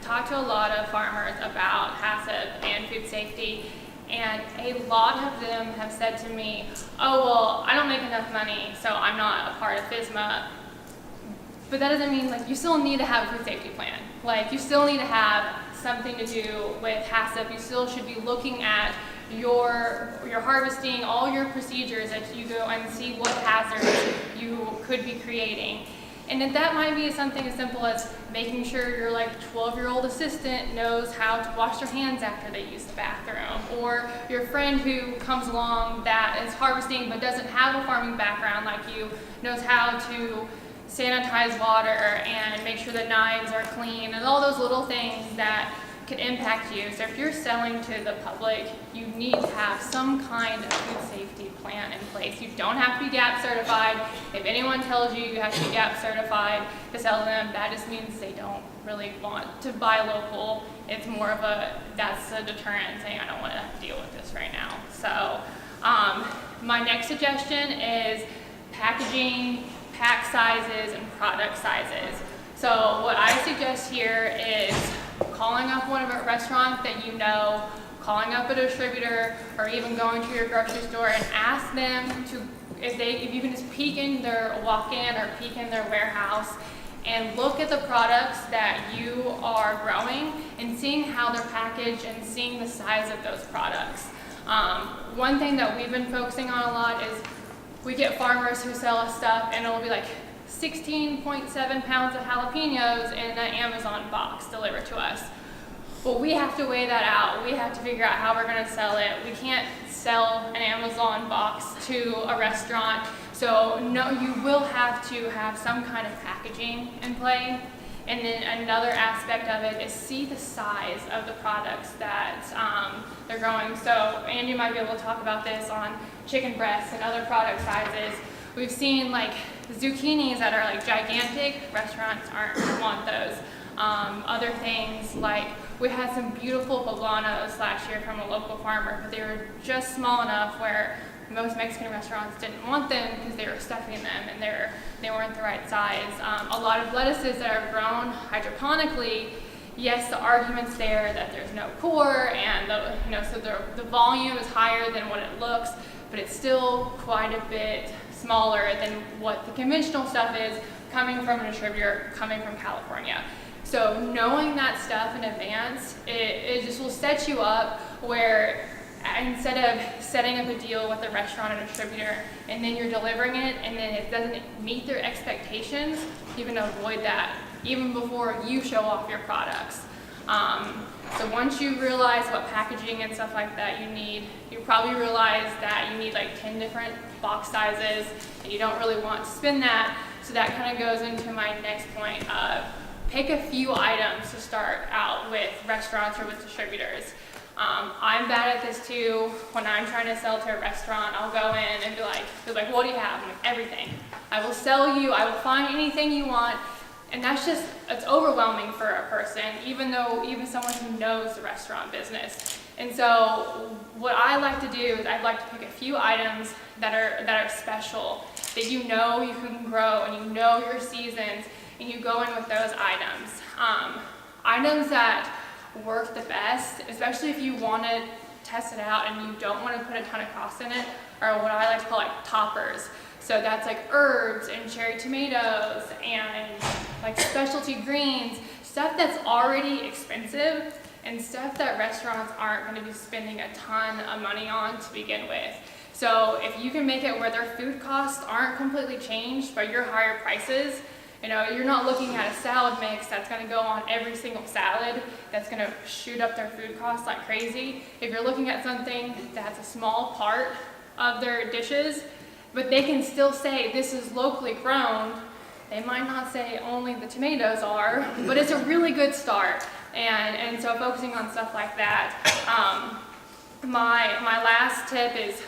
talked to a lot of farmers about HACCP and food safety, and a lot of them have said to me, oh, well, I don't make enough money, so I'm not a part of FSMA. But that doesn't mean, like, you still need to have a food safety plan. Like, you still need to have something to do with HACCP. You still should be looking at your harvesting, all your procedures as you go and see what hazards you could be creating. And then that might be something as simple as making sure your 12-year-old assistant knows how to wash their hands after they use the bathroom, or your friend who comes along that is harvesting but doesn't have a farming background like you knows how to sanitize water and make sure the knives are clean and all those little things that could impact you. So if you're selling to the public, you need to have some kind of food safety plan in place. You don't have to be GAP certified. If anyone tells you you have to be GAP certified to sell them, that just means they don't really want to buy local. It's more of that's a deterrent saying I don't want to have to deal with this right now. So my next suggestion is packaging, pack sizes, and product sizes. So what I suggest here is calling up one of our restaurants that you know, calling up a distributor, or even going to your grocery store and ask them to, if you can just peek in their walk-in or peek in their warehouse and look at the products that you are growing and seeing how they're packaged and seeing the size of those products. One thing that we've been focusing on a lot is we get farmers who sell us stuff and it'll be like 16.7 pounds of jalapenos in an Amazon box delivered to us. Well, we have to weigh that out. We have to figure out how we're going to sell it. We can't sell an Amazon box to a restaurant. So no, you will have to have some kind of packaging in play. And then another aspect of it is see the size of the products that they're growing. So Andy might be able to talk about this on chicken breasts and other product sizes. We've seen zucchinis that are gigantic. Restaurants aren't going to want those. Other things we had some beautiful poblanos last year from a local farmer, but they were just small enough where most Mexican restaurants didn't want them because they were stuffing them and they weren't the right size. A lot of lettuces that are grown hydroponically, yes, the argument's there that there's no core and so the volume is higher than what it looks, but it's still quite a bit smaller than what the conventional stuff is coming from a distributor coming from California. So knowing that stuff in advance, it just will set you up where instead of setting up a deal with a restaurant or distributor and then you're delivering it and then it doesn't meet their expectations, you can avoid that even before you show off your products. So once you realize what packaging and stuff like that you need, you probably realize that you need 10 different box sizes and you don't really want to spend that. So that kind of goes into my next point of pick a few items to start out with restaurants or with distributors. I'm bad at this too. When I'm trying to sell to a restaurant, I'll go in and be like, what do you have? I'm like, everything. I will sell you, I will find anything you want. And it's overwhelming for a person, even someone who knows the restaurant business. And so what I like to do is I'd like to pick a few items that are special, that you can grow and you know your seasons, and you go in with those items. Items that work the best, especially if you want to test it out and you don't want to put a ton of cost in it, are what I like to call toppers. So that's herbs and cherry tomatoes and specialty greens, stuff that's already expensive and stuff that restaurants aren't going to be spending a ton of money on to begin with. So if you can make it where their food costs aren't completely changed by your higher prices, you're not looking at a salad mix that's going to go on every single salad that's going to shoot up their food costs like crazy. If you're looking at something that's a small part of their dishes, but they can still say this is locally grown, they might not say only the tomatoes are, but it's a really good start. And so focusing on stuff like that. My last tip is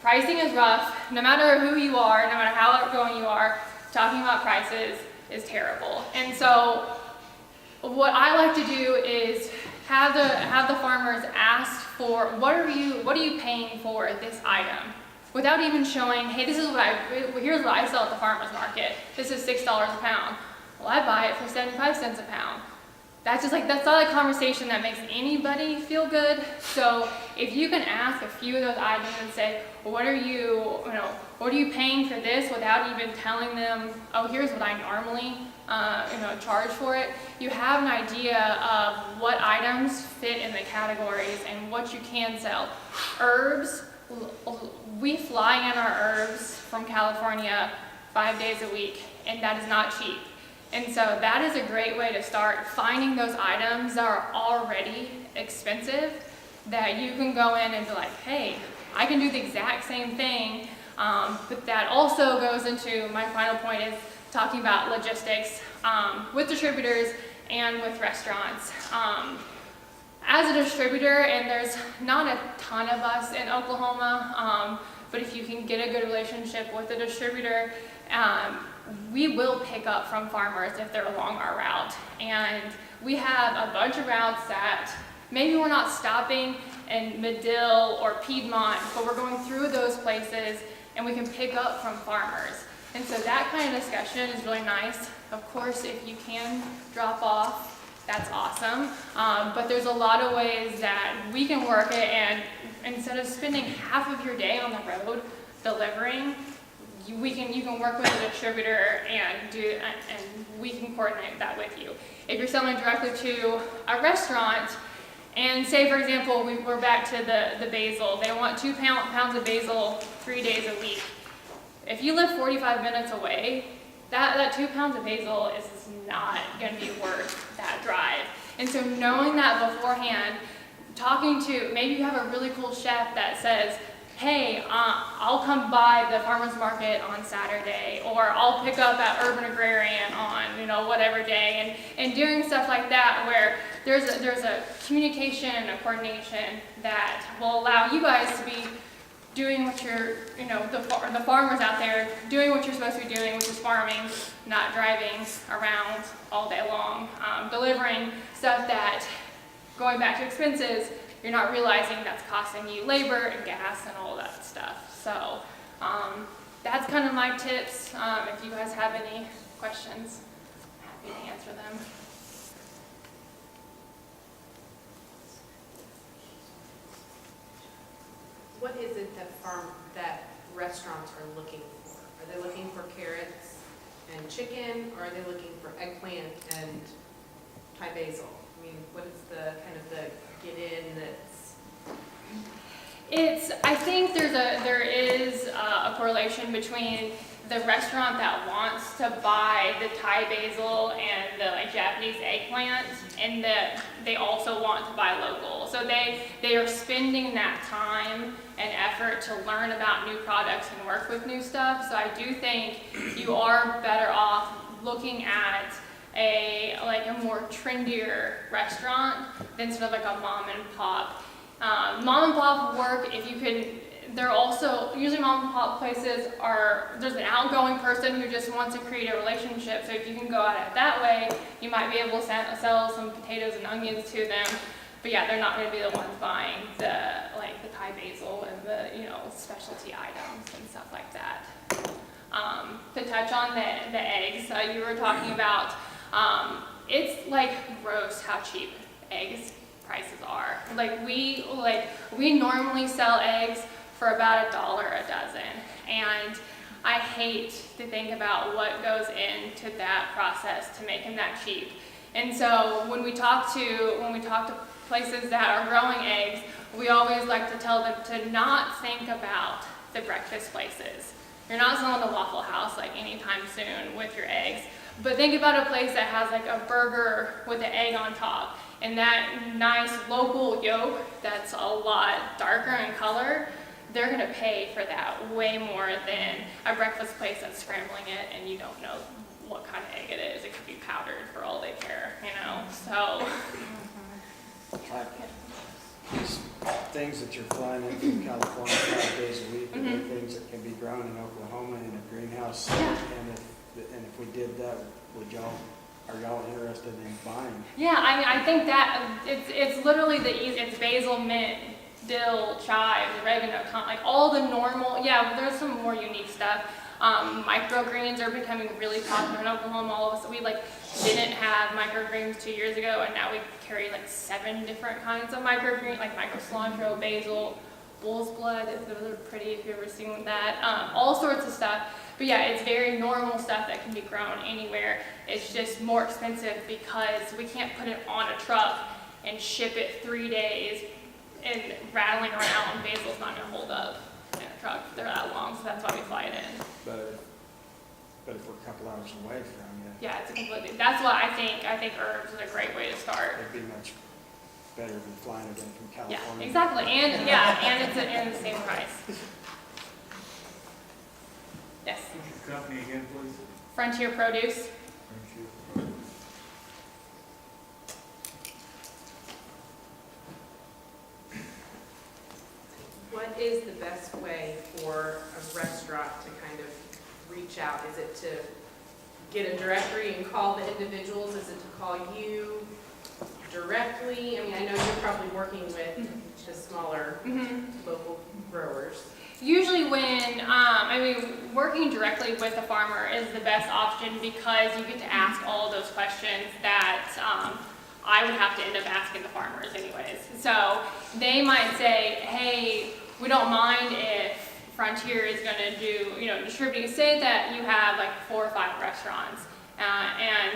pricing is rough. No matter who you are, no matter how outgoing you are, talking about prices is terrible. And so what I like to do is have the farmers ask for what are you paying for this item, without even showing, hey, here's what I sell at the farmer's market. This is $6 a pound. Well, I buy it for 75 cents a pound. that's not a conversation that makes anybody feel good. So if you can ask a few of those items and say, well, what are you paying for this, without even telling them, oh, here's what I normally charge for it, you have an idea of what items fit in the categories and what you can sell. Herbs, we fly in our herbs from California 5 days a week, and that is not cheap. And so that is a great way to start finding those items that are already expensive, that you can go in and be like, hey, I can do the exact same thing. But that also goes into my final point, is talking about logistics with distributors and with restaurants. As a distributor, and there's not a ton of us in Oklahoma, but if you can get a good relationship with a distributor, we will pick up from farmers if they're along our route. And we have a bunch of routes that maybe we're not stopping in Medill or Piedmont, but we're going through those places and we can pick up from farmers. And so that kind of discussion is really nice. Of course, if you can drop off, that's awesome. But there's a lot of ways that we can work it, and instead of spending half of your day on the road delivering, you can work with a distributor and we can coordinate that with you. If you're selling directly to a restaurant, and say for example we're back to the basil, they want 2 pounds of basil 3 days a week. If you live 45 minutes away, that 2 pounds of basil is not going to be worth that drive. And so knowing that beforehand, talking to, maybe you have a really cool chef that says, hey, I'll come by the farmer's market on Saturday, or I'll pick up at Urban Agrarian on whatever day, and doing stuff like that where there's a communication and a coordination that will allow you guys to be doing what you're, the farmers out there doing what you're supposed to be doing, which is farming, not driving around all day long, delivering stuff that, going back to expenses, you're not realizing that's costing you labor and gas and all that stuff. So that's kind of my tips. If you guys have any questions, I'm happy to answer them. What is it that restaurants are looking for? Are they looking for carrots and chicken, or are they looking for eggplant and Thai basil? I mean, what is the kind of the get in that's... I think there is a correlation between the restaurant that wants to buy the Thai basil and the Japanese eggplant, and that they also want to buy local. So they are spending that time and effort to learn about new products and work with new stuff. So I do think you are better off looking at a more trendier restaurant than sort of like a mom and pop. Mom and pop work if you can. They're also, usually mom and pop places there's an outgoing person who just wants to create a relationship. So if you can go at it that way, you might be able to sell some potatoes and onions to them. But yeah, they're not going to be the ones buying the Thai basil and the specialty items and stuff like that. To touch on the eggs you were talking about, it's like gross how cheap eggs prices are. We normally sell eggs for about $1 a dozen, and I hate to think about what goes into that process to make them that cheap. And so when we talk to places that are growing eggs, we always like to tell them to not think about the breakfast places. You're not selling a Waffle House anytime soon with your eggs, but think about a place that has a burger with an egg on top, and that nice local yolk that's a lot darker in color. They're going to pay for that way more than a breakfast place that's scrambling it and you don't know what kind of egg it is. It could be powdered for all they care, so. These things that you're flying in from California 5 days a week, are they things that can be grown in Oklahoma in a greenhouse? Yeah. And if we did that, are y'all interested in buying? Yeah, I think that it's literally it's basil, mint, dill, chives, oregano, all the normal. Yeah, there's some more unique stuff. Microgreens are becoming really popular in Oklahoma. All of us, we like didn't have microgreens 2 years ago, and now we carry like 7 different kinds of microgreens, like micro cilantro, basil, bull's blood. Those are pretty if you've ever seen that. All sorts of stuff. But yeah, it's very normal stuff that can be grown anywhere. It's just more expensive because we can't put it on a truck and ship it 3 days and rattling around. Basil's not going to hold up in a truck. They're that long, so that's why we fly it in. But if we're a couple hours away from you, Yeah, it's a completely. That's why I think herbs is a great way to start. it'd be much better than flying it in from Yeah, California. exactly, and yeah, and it's and the same price. Yes. Your company again, please? Frontier Produce. Thank you. What is the best way for a restaurant to kind of reach out? Is it to get a directory and call the individuals? Is it to call you directly? I mean, I know you're probably working with the smaller local growers. Usually when, working directly with the farmer is the best option because you get to ask all those questions that I would have to end up asking the farmers anyways. So they might say, hey, we don't mind if Frontier is going to do, distributing. Say that you have like 4 or 5 restaurants and